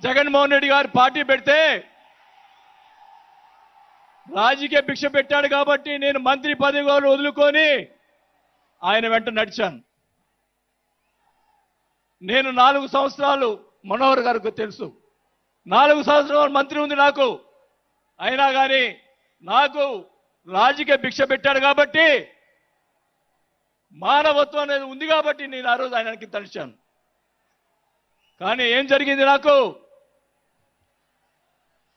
జగన్మోహన్ రెడ్డి గారు పార్టీ పెడితే రాజకీయ భిక్ష పెట్టాడు కాబట్టి నేను మంత్రి పదవి వదులుకొని ఆయన వెంట నడిచాను. నేను 4 సంవత్సరాలు మనోహర్ గారికి తెలుసు, 4 సంవత్సరాలు మంత్రి ఉంది నాకు. అయినా కానీ నాకు రాజకీయ భిక్ష పెట్టాడు కాబట్టి, మానవత్వం అనేది ఉంది కాబట్టి నేను ఆ రోజు ఆయనకి తలిచాను. కానీ ఏం జరిగింది? నాకు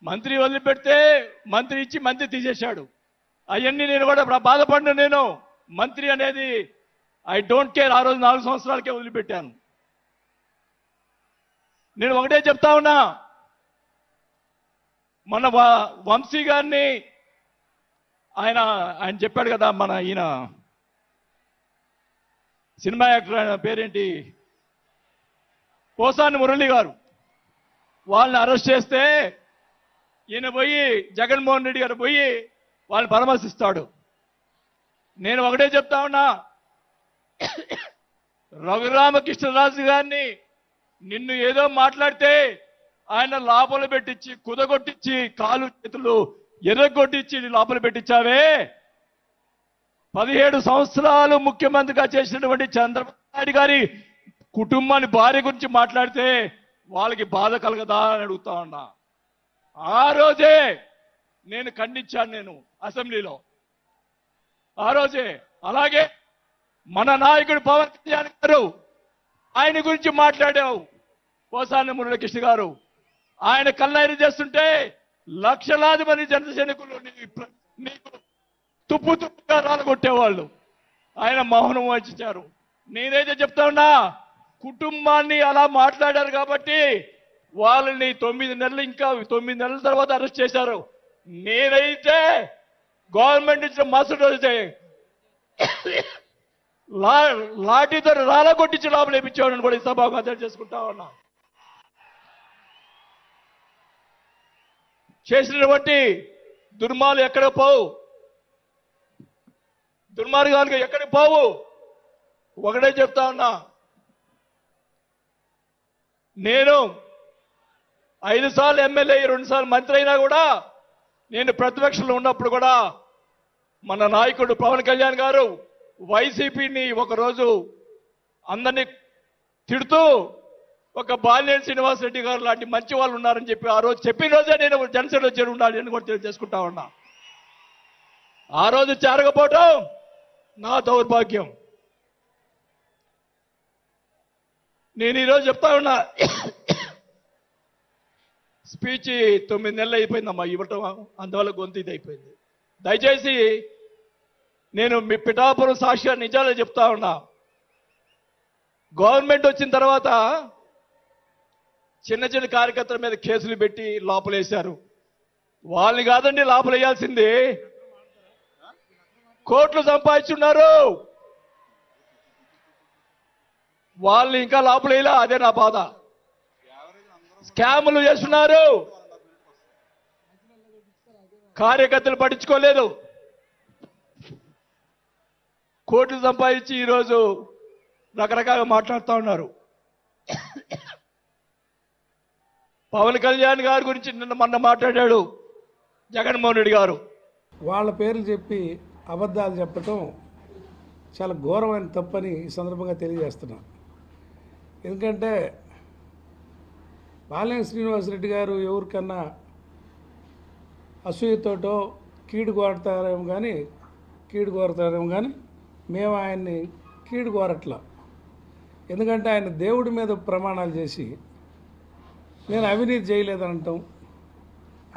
మంత్రి వదిలిపెడితే మంత్రి ఇచ్చి మంత్రి తీసేశాడు. అవన్నీ నేను కూడా బాధపడిన. నేను మంత్రి అనేది ఐ డోంట్ కేర్. ఆ రోజు 4 సంవత్సరాలకే వదిలిపెట్టాను. నేను ఒకటే చెప్తా ఉన్నా, మన వంశీ గారిని ఆయన చెప్పాడు కదా, మన ఈయన సినిమా యాక్టర్, ఆయన పేరేంటి, పోసాని మురళి గారు, వాళ్ళని అరెస్ట్ చేస్తే ఈయన పోయి జగన్మోహన్ రెడ్డి గారు పోయి వాళ్ళని పరామర్శిస్తాడు. నేను ఒకటే చెప్తా ఉన్నా, రఘురామకృష్ణరాజు గారిని నిన్ను ఏదో మాట్లాడితే ఆయన లోపల పెట్టించి కుదగొట్టించి కాలు చేతులు ఎర్రగొట్టించి లోపల పెట్టించావే. 17 సంవత్సరాలు ముఖ్యమంత్రిగా చేసినటువంటి చంద్రబాబు నాయుడు గారి కుటుంబాన్ని, భార్య గురించి మాట్లాడితే వాళ్ళకి బాధ కలగదా అని అడుగుతా ఉన్నా. ఆ రోజే నేను ఖండించాను, నేను అసెంబ్లీలో ఆ రోజే. అలాగే మన నాయకుడు పవన్ కళ్యాణ్ గారు, ఆయన గురించి మాట్లాడావు పోసాని మురళీకృష్ణ గారు. ఆయన కళ్ళైన చేస్తుంటే లక్షలాది మంది జన సైనికులు నీకు తుప్పు తుప్పుగా రాలగొట్టేవాళ్ళు. ఆయన మౌనం వహించారు. నేనైతే చెప్తా ఉన్నా, కుటుంబాన్ని అలా మాట్లాడారు కాబట్టి వాళ్ళని 9 నెలలు, ఇంకా 9 నెలల తర్వాత అరెస్ట్ చేశారు. నేనైతే గవర్నమెంట్ ఇచ్చిన మరుసటి రోజే లాఠీతో రాలగొట్టించి లోపల వేయించేవాడిని కూడా ఈ సభకు అర్థం చేసుకుంటా ఉన్నా. చేసినటువంటి దుర్మార్గాలు ఎక్కడికి పోవు, దుర్మార్గాలు ఎక్కడికి పోవు. ఒకటే చెప్తా ఉన్నా, నేను 5 సార్లు ఎమ్మెల్యే, 2 సార్లు మంత్రి అయినా కూడా, నేను ప్రతిపక్షంలో ఉన్నప్పుడు కూడా మన నాయకుడు పవన్ కళ్యాణ్ గారు వైసీపీని ఒకరోజు అందరినీ తిడుతూ, ఒక బాలినేని శ్రీనివాసరెడ్డి గారు లాంటి మంచి వాళ్ళు ఉన్నారని చెప్పి ఆ రోజు చెప్పిన రోజే నేను జనసేనలో చేరి ఉండాలి అని కూడా తెలియజేసుకుంటా ఉన్నా. ఆ రోజు చేరకపోవటం నా దౌర్భాగ్యం. నేను ఈరోజు చెప్తా ఉన్నా, స్పీచ్ 9 నెలలు అయిపోయిందమ్మా ఇవ్వటం, అందువల్ల గొంతు ఇది అయిపోయింది. దయచేసి నేను మీ పిఠాపురం సాక్షిగా నిజాలు చెప్తా ఉన్నా. గవర్నమెంట్ వచ్చిన తర్వాత చిన్న చిన్న కార్యకర్తల మీద కేసులు పెట్టి లోపలేశారు. వాళ్ళని కాదండి లోపలేయాల్సింది, కోట్లు సంపాదించున్నారు. వాళ్ళని ఇంకా లోపలేలా, అదే నా బాధ. స్కాములు చేస్తున్నారు, కార్యకర్తలు పట్టించుకోలేదు. కోట్లు సంపాదించి ఈరోజు రకరకాలుగా మాట్లాడుతూ ఉన్నారు. పవన్ కళ్యాణ్ గారి గురించి మొన్న మాట్లాడాడు జగన్మోహన్ రెడ్డి గారు. వాళ్ళ పేర్లు చెప్పి అబద్ధాలు చెప్పటం చాలా ఘోరమైన తప్పని ఈ సందర్భంగా తెలియజేస్తున్నా. ఎందుకంటే బాలినేని శ్రీనివాసరెడ్డి గారు ఎవరికన్నా అసూయతోటో కీడు కోరతారేమో కానీ మేము ఆయన్ని కీడు కోరట్లా. ఎందుకంటే ఆయన దేవుడి మీద ప్రమాణాలు చేసి నేను అవినీతి చేయలేదనటం,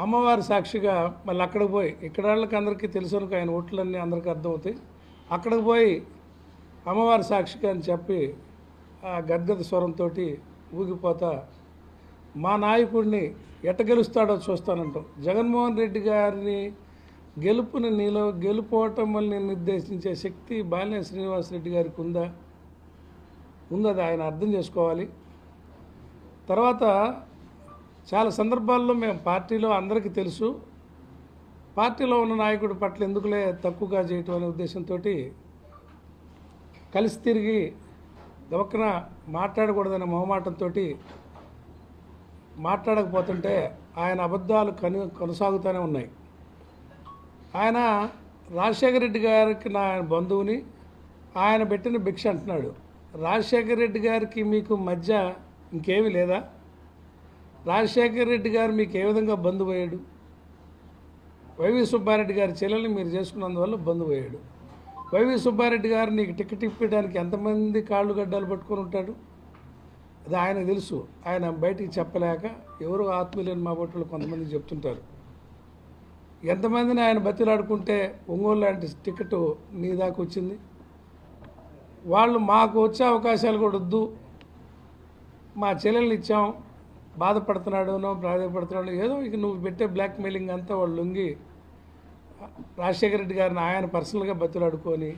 అమ్మవారి సాక్షిగా మళ్ళీ అక్కడికి పోయి, ఇక్కడ వాళ్ళకి అందరికీ తెలుసునుక ఆయన ఓట్లన్నీ అందరికీ అర్థమవుతాయి, అక్కడికి పోయి అమ్మవారి సాక్షిగా అని చెప్పి ఆ గద్గద స్వరంతో ఊగిపోతా మా నాయకుడిని ఎట్ట గెలుస్తాడో చూస్తానంటాం. జగన్మోహన్ రెడ్డి గారిని గెలుపుని గెలుపోవటంని నిర్దేశించే శక్తి బాలినేని శ్రీనివాసరెడ్డి గారికి ఉందది ఆయన అర్థం చేసుకోవాలి. తర్వాత చాలా సందర్భాల్లో మేము పార్టీలో అందరికీ తెలుసు, పార్టీలో ఉన్న నాయకుడి పట్ల ఎందుకులే తక్కువగా చేయటం అనే ఉద్దేశంతో కలిసి తిరిగి గవక్కన మాట్లాడకూడదనే మొహమాటంతో మాట్లాడకపోతుంటే ఆయన అబద్ధాలు కొనసాగుతూనే ఉన్నాయి. ఆయన రాజశేఖర రెడ్డి గారికి నా బంధువుని, ఆయన పెట్టిన భిక్ష అంటున్నాడు. రాజశేఖర రెడ్డి గారికి మీకు మధ్య ఇంకేమీ లేదా? రాజశేఖర రెడ్డి గారు మీకు ఏ విధంగా బంధువు అయ్యాడు? వైవి సుబ్బారెడ్డి గారి చెల్లెల్ని మీరు చేసుకున్నందువల్ల బంధువు అయ్యాడు. వైవి సుబ్బారెడ్డి గారు నీకు టికెట్ ఇప్పడానికి ఎంతమంది కాళ్ళు గడ్డలు పట్టుకొని ఉంటాడు? అది ఆయనకు తెలుసు. ఆయన బయటికి చెప్పలేక ఎవరు ఆత్మీయులేని మా బొట్టులు కొంతమంది చెప్తుంటారు. ఎంతమందిని ఆయన బతిలాడుకుంటే ఒంగోలు లాంటి టికెట్ నీ దాకా వచ్చింది. వాళ్ళు మాకు వచ్చే అవకాశాలు కూడా వద్దు, మా చెల్లెల్ని ఇచ్చాం, బాధపడుతున్నాడునో ప్రాధాయపడుతున్నాడు ఏదో ఇక నువ్వు పెట్టే బ్లాక్ మెయిలింగ్ అంతా వాళ్ళు లొంగి రాజశేఖర రెడ్డి గారిని ఆయన పర్సనల్గా బతిలాడుకొని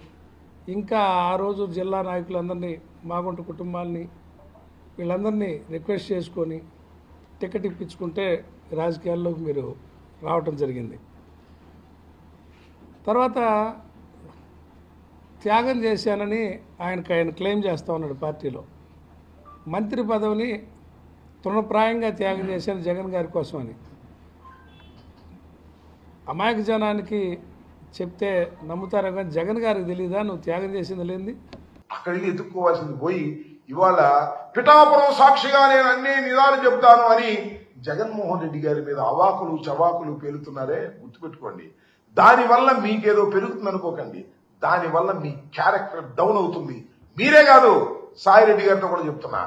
ఇంకా ఆ రోజు జిల్లా నాయకులందరినీ, మాగుంట కుటుంబాలని వీళ్ళందరినీ రిక్వెస్ట్ చేసుకొని టికెట్ ఇప్పించుకుంటే రాజకీయాల్లోకి మీరు రావటం జరిగింది. తర్వాత త్యాగం చేశానని ఆయన క్లెయిమ్ చేస్తూ ఉన్నాడు పార్టీలో. మంత్రి పదవిని తృణప్రాయంగా త్యాగం చేశాను జగన్ గారి కోసమని. అమాయక జనానికి చెప్తే నమ్ముతారా కానీ జగన్ గారికి తెలీదా నువ్వు త్యాగం చేసింది లేనిది? అక్కడికి ఎత్తుక్కోవాల్సింది పోయి ఇవాళ పిఠాపురం సాక్షిగా నేను అన్ని నిజాలు చెప్తాను అని జగన్మోహన్ రెడ్డి గారి మీద అవాకులు చవాకులు పేలుతున్నారే, గుర్తుపెట్టుకోండి. దానివల్ల మీకేదో పెరుగుతుంది అనుకోకండి, దానివల్ల మీ క్యారెక్టర్ డౌన్ అవుతుంది. మీరే కాదు, సాయిరెడ్డి గారితో కూడా చెప్తున్నా.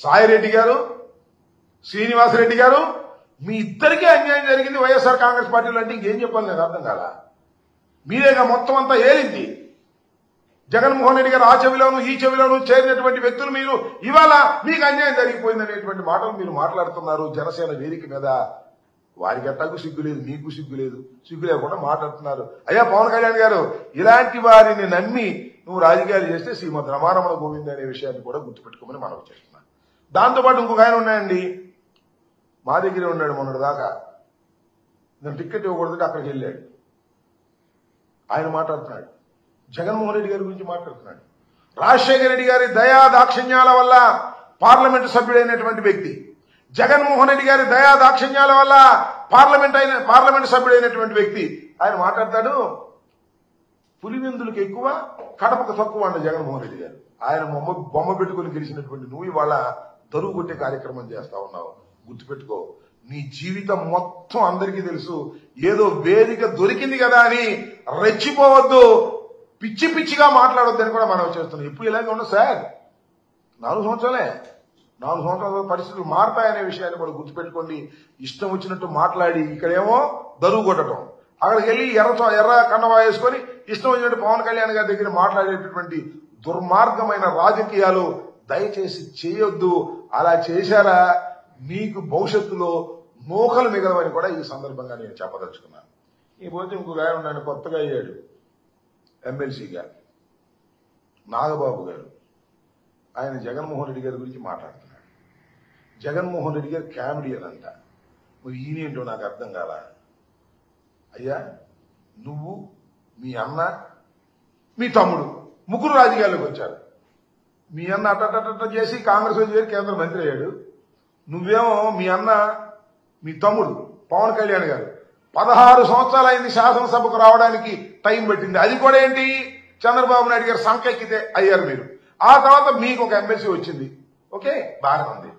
సాయిరెడ్డి గారు, శ్రీనివాసరెడ్డి గారు, మీ ఇద్దరికీ అన్యాయం జరిగింది వైఎస్ఆర్ కాంగ్రెస్ పార్టీలో అంటే ఇంకేం చెప్పాలి నాకు అర్థం కాదా? మీరేగా మొత్తం అంతా ఏలింది. జగన్మోహన్ రెడ్డి గారు ఆ చెవిలోను ఈ చెవిలోను చేరినటువంటి వ్యక్తులు మీరు ఇవాళ మీకు అన్యాయం జరిగిపోయింది అనేటువంటి మాటలు మీరు మాట్లాడుతున్నారు జనసేన వేదిక మీద. వారికి అట్టాకు సిగ్గు లేదు, మీకు సిగ్గు లేదు, సిగ్గు లేకుండా మాట్లాడుతున్నారు. అయ్యా పవన్ కళ్యాణ్ గారు, ఇలాంటి వారిని నమ్మి నువ్వు రాజకీయాలు చేస్తే శ్రీమద్ రమారమణ గోవింద్ అనే విషయాన్ని కూడా గుర్తుపెట్టుకోమని మనవి చేస్తున్నాను. దాంతోపాటు ఇంకొక ఆయన ఉన్నాయండి, మా దగ్గరే ఉన్నాడు మొన్నటి దాకా. నేను టికెట్ ఇవ్వకూడదు అక్కడికి వెళ్ళాడు. ఆయన మాట్లాడుతున్నాడు, జగన్మోహన్ రెడ్డి గారి గురించి మాట్లాడుతున్నాడు. రాజశేఖర రెడ్డి గారి దయా దాక్షిణ్యాల వల్ల పార్లమెంటు సభ్యుడైనటువంటి వ్యక్తి, జగన్మోహన్ రెడ్డి గారి దయా దాక్షిణ్యాల వల్ల పార్లమెంటు సభ్యుడైనటువంటి వ్యక్తి ఆయన మాట్లాడతాడు. పులివెందులకు ఎక్కువ కడపకు తక్కువ అంట జగన్మోహన్ రెడ్డి గారు. ఆయన బొమ్మ పెట్టుకుని గెలిచినటువంటి నువ్వు ఇవాళ దరువు కొట్టే కార్యక్రమం చేస్తా ఉన్నావు. గుర్తుపెట్టుకో, నీ జీవితం మొత్తం అందరికీ తెలుసు. ఏదో వేదిక దొరికింది కదా అని రెచ్చిపోవద్దు, పిచ్చి పిచ్చిగా మాట్లాడొద్దని కూడా మనం చేస్తున్నాం. ఇప్పుడు ఇలాగే ఉండదు సార్, 4 సంవత్సరాలే, 4 సంవత్సరాల పరిస్థితులు మారతాయనే విషయాన్ని కూడా గుర్తుపెట్టుకోండి. ఇష్టం వచ్చినట్టు మాట్లాడి ఇక్కడేమో దరువు కొట్టడం, అక్కడికి వెళ్ళి ఎర్ర కండవా వేసుకొని ఇష్టం వచ్చినట్టు పవన్ కళ్యాణ్ గారి దగ్గర మాట్లాడేటటువంటి దుర్మార్గమైన రాజకీయాలు దయచేసి చేయొద్దు. అలా చేశారా మీకు భవిష్యత్తులో నూకలు మిగలవని కూడా ఈ సందర్భంగా నేను చెప్పదలుచుకున్నాను. ఈ పోతే ఇంకొక ఆయన ఉన్నాడు, కొత్తగా అయ్యాడు ఎమ్మెల్సీగా, నాగబాబు గారు. ఆయన జగన్మోహన్ రెడ్డి గారి గురించి మాట్లాడుతున్నాడు. జగన్మోహన్ రెడ్డి గారు కామెడియన్ అంట. మరి ఈయనేంటో నాకు అర్థం కాలా. అయ్యా, నువ్వు, మీ అన్న, మీ తమ్ముడు ముగ్గురు రాజకీయాల్లోకి వచ్చారు. మీ అన్న అట్ట చేసి కాంగ్రెస్ చేరి కేంద్ర మంత్రి అయ్యాడు. నువ్వేమో మీ అన్న, మీ తమ్ముడు పవన్ కళ్యాణ్ గారు 16 సంవత్సరాలైంది శాసనసభకు రావడానికి టైం పట్టింది. అది కూడా ఏంటి, చంద్రబాబు నాయుడు గారు సంకెక్కితే అయ్యారు మీరు. ఆ తర్వాత మీకు ఒక ఎమ్మెల్సీ వచ్చింది. ఓకే, బాగానే ఉంది.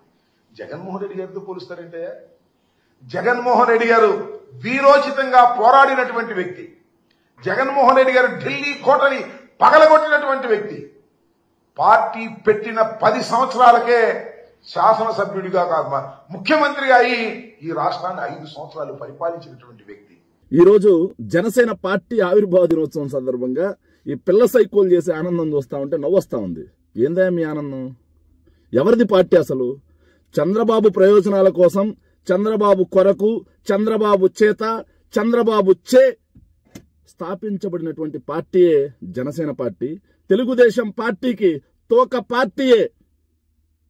జగన్మోహన్ రెడ్డి గారితో పోలుస్తారంటే, జగన్మోహన్ రెడ్డి గారు వీరోచితంగా పోరాడినటువంటి వ్యక్తి, జగన్మోహన్ రెడ్డి గారు ఢిల్లీ కోటని పగలగొట్టినటువంటి వ్యక్తి, పార్టీ పెట్టిన 10 సంవత్సరాలకే శాసనసభ్యుడిగా కాదు ముఖ్యమంత్రిగా అయి ఈ రాష్ట్రాన్ని 5 సంవత్సరాలు పరిపాలించినటువంటి వ్యక్తి. ఈ రోజు జనసేన పార్టీ ఆవిర్భావ దినోత్సవం సందర్భంగా ఈ పిల్ల సైకోలు చేసే ఆనందం చూస్తా ఉంటే నవ్వొస్తా ఉంది. ఏందా మీ ఆనందం? ఎవరిది పార్టీ అసలు? చంద్రబాబు ప్రయోజనాల కోసం, చంద్రబాబు కొరకు, చంద్రబాబు చేత, చంద్రబాబు చే స్థాపించబడినటువంటి పార్టీయే జనసేన పార్టీ. తెలుగుదేశం పార్టీకి తోక పార్టీయే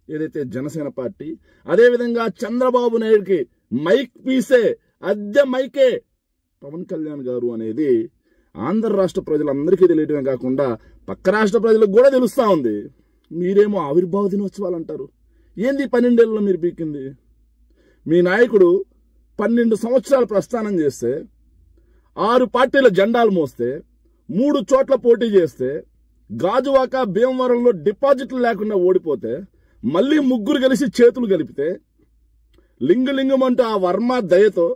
ఏదైతే జనసేన పార్టీ. అదేవిధంగా చంద్రబాబు నాయుడికి మైక్ పీసే, అద్దె మైకే పవన్ కళ్యాణ్ గారు అనేది ఆంధ్ర రాష్ట్ర ప్రజలందరికీ తెలియటమే కాకుండా పక్క రాష్ట్ర ప్రజలకు కూడా తెలుస్తా ఉంది. మీరేమో ఆవిర్భావ దినోత్సవాలు అంటారు. ఏంది 12 ఏళ్ళలో మీరు పీకింది? మీ నాయకుడు 12 సంవత్సరాలు ప్రస్థానం చేస్తే 6 పార్టీల జెండాలు మోస్తే 3 చోట్ల పోటీ చేస్తే గాజువాక భీమవరంలో డిపాజిట్లు లేకుండా ఓడిపోతే మళ్ళీ 3 కలిసి చేతులు కలిపితే లింగలింగమంటూ ఆ వర్మ దయతో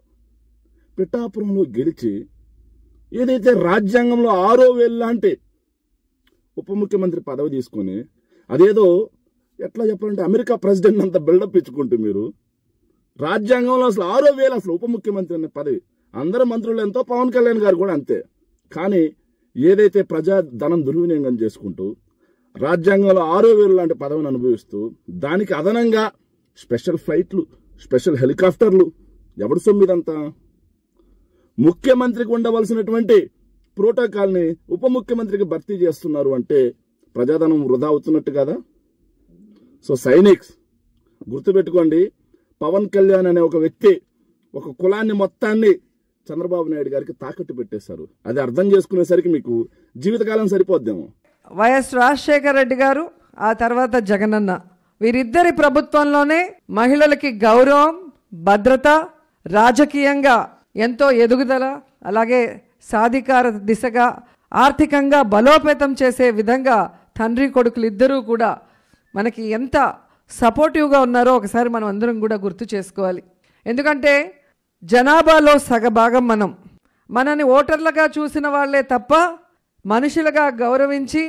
పిఠాపురంలో గెలిచి ఏదైతే రాజ్యాంగంలో 6వ వేలు లాంటి ఉప ముఖ్యమంత్రి పదవి తీసుకొని అదేదో ఎట్లా చెప్పాలంటే అమెరికా ప్రెసిడెంట్ అంత బిల్డప్ ఇచ్చుకుంటూ మీరు రాజ్యాంగంలో అసలు 6వ వేలు అసలు ఉప ముఖ్యమంత్రి అనే పదవి అందరు మంత్రులు ఎంతో పవన్ కళ్యాణ్ గారు కూడా అంతే. కానీ ఏదైతే ప్రజా ధనం దుర్వినియోగం చేసుకుంటూ రాజ్యాంగంలో 6వ వేలు లాంటి పదవిని అనుభవిస్తూ దానికి అదనంగా స్పెషల్ ఫ్లైట్లు స్పెషల్ హెలికాప్టర్లు ఎవడు సొమ్మిదంతా? ముఖ్యమంత్రికి ఉండవలసినటువంటి ప్రోటోకాల్ని ఉప ముఖ్యమంత్రికి భర్తీ చేస్తున్నారు అంటే ప్రజాధనం వృధా అవుతున్నట్టు కదా. సో సైనిక్స్ గుర్తుపెట్టుకోండి, పవన్ కళ్యాణ్ అనే ఒక వ్యక్తి ఒక కులాన్ని మొత్తాన్ని చంద్రబాబు నాయుడు గారికి తాకట్టు పెట్టేశారు. అది అర్థం చేసుకునేసరికి మీకు జీవితకాలం సరిపోద్దేమో. వైఎస్ రాజశేఖర రెడ్డి గారు, ఆ తర్వాత జగనన్న, వీరిద్దరి ప్రభుత్వంలోనే మహిళలకి గౌరవం, భద్రత, రాజకీయంగా ఎంతో ఎదుగుదల, అలాగే సాధికార దిశగా ఆర్థికంగా బలోపేతం చేసే విధంగా తండ్రి కొడుకులు ఇద్దరూ కూడా మనకి ఎంత సపోర్టివ్గా ఉన్నారో ఒకసారి మనం అందరం కూడా గుర్తు చేసుకోవాలి. ఎందుకంటే జనాభాలో సగభాగం మనని ఓటర్లుగా చూసిన వాళ్లే తప్ప మనుషులుగా గౌరవించి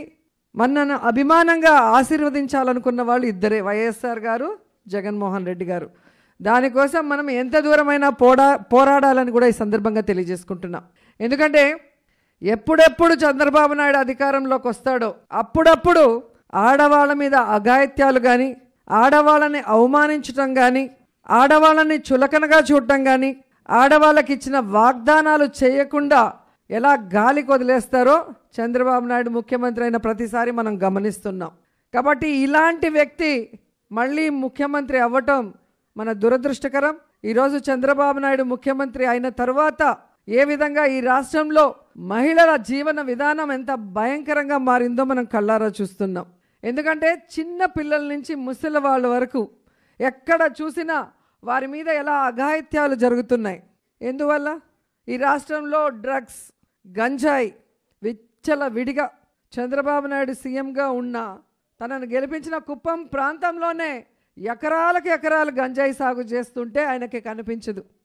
మనను అభిమానంగా ఆశీర్వదించాలనుకున్న వాళ్ళు ఇద్దరే, వైఎస్ఆర్ గారు, జగన్మోహన్ రెడ్డి గారు. దానికోసం మనం ఎంత దూరమైనా పోరాడాలని కూడా ఈ సందర్భంగా తెలియజేసుకుంటున్నాం. ఎందుకంటే ఎప్పుడెప్పుడు చంద్రబాబు నాయుడు అధికారంలోకి వస్తాడో అప్పుడప్పుడు ఆడవాళ్ళ మీద అఘాయిత్యాలు కానీ, ఆడవాళ్ళని అవమానించటం కానీ, ఆడవాళ్ళని చులకనగా చూడటం కానీ, ఆడవాళ్ళకి ఇచ్చిన వాగ్దానాలు చేయకుండా ఎలా గాలికి వదిలేస్తారో చంద్రబాబు నాయుడు ముఖ్యమంత్రి అయిన ప్రతిసారి మనం గమనిస్తున్నాం. కాబట్టి ఇలాంటి వ్యక్తి మళ్ళీ ముఖ్యమంత్రి అవ్వటం మన దురదృష్టకరం. ఈరోజు చంద్రబాబు నాయుడు ముఖ్యమంత్రి అయిన తర్వాత ఏ విధంగా ఈ రాష్ట్రంలో మహిళల జీవన విధానం ఎంత భయంకరంగా మారిందో మనం కళ్ళారా చూస్తున్నాం. ఎందుకంటే చిన్న పిల్లల నుంచి ముసలి వాళ్ళ వరకు ఎక్కడ చూసినా వారి మీద ఎలా అఘాయిత్యాలు జరుగుతున్నాయి. ఎందువల్ల? ఈ రాష్ట్రంలో డ్రగ్స్, గంజాయి విచ్చల విడిగా చంద్రబాబు నాయుడు సీఎంగా ఉన్న తనను గెలిపించిన కుప్పం ప్రాంతంలోనే ఎకరాలకు ఎకరాలు గంజాయి సాగు చేస్తుంటే ఆయనకి కనిపించదు.